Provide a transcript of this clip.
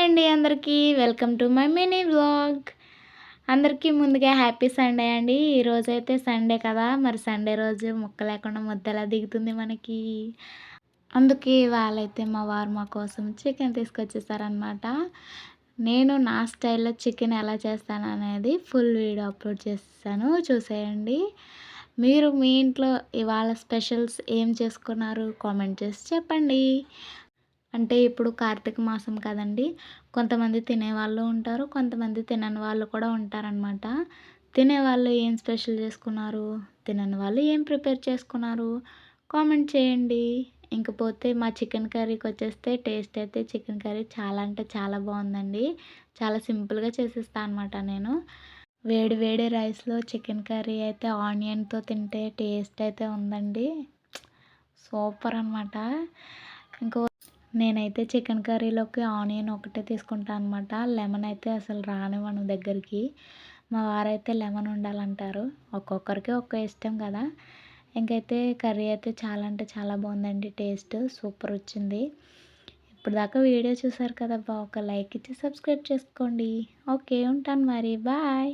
అండి అందరికీ. Welcome to my mini vlog. అందరికీ ముందుగా హ్యాపీ సండే అండి. ఈరోజైతే సండే కదా! మరి సండే రోజు ముక్క లేకుండా ముద్దెలా దిగుతుంది మనకి. అందుకే ఇవాళైతే మా వారు మా కోసం చికెన్ తీసుకొచ్చేసారనమాట. నేను నా స్టైల్‌లో చికెన్ ఎలా చేస్తాననేది ఫుల్ వీడియో అప్‌లోడ్ చేసేసాను. చూసేయండి. మీరు మీ ఇంట్లో ఇవాళ స్పెషల్స్ ఏం చేసుకున్నారు? కామెంట్ చేసి చెప్పండి. అంటే ఇప్పుడు కార్తీక మాసం కదండీ! కొంతమంది తినేవాళ్ళు ఉంటారు. కొంతమంది తినని వాళ్ళు కూడా ఉంటారనమాట. తినేవాళ్ళు ఏం స్పెషల్ చేసుకున్నారు? తినని వాళ్ళు ఏం ప్రిపేర్ చేసుకున్నారు? కామెంట్ చేయండి. ఇంకపోతే మా చికెన్ కర్రీకొచ్చేస్తే టేస్ట్ అయితే చికెన్ కర్రీ చాలా అంటే చాలా బావుందండి. చాలా సింపుల్‌గా చేసేస్తా అనమాట నేను. వేడి వేడి రైస్‌లో చికెన్ కర్రీ అయితే ఆనియన్‌తో తింటే టేస్ట్ అయితే ఉందండి. సూపర్ అనమాట. ఇంకో నేనైతే చికెన్ కర్రీలోకి ఆనియన్ ఒకటే తీసుకుంటా అనమాట. లెమన్ అయితే అసలు రానివ్వను దగ్గరికి. మా వారైతే లెమన్ ఉండాలంటారు. ఒక్కొక్కరికి ఒక్కో ఇష్టం కదా! ఇంకైతే కర్రీ అయితే చాలా అంటే చాలా బావుందండి టేస్ట్. సూపర్ వచ్చింది. ఇప్పటిదాకా వీడియో చూసారు కదబ్బా! ఒక లైక్ ఇచ్చి సబ్స్క్రైబ్ చేసుకోండి. ఓకే. ఉంటాను మరి. బాయ్.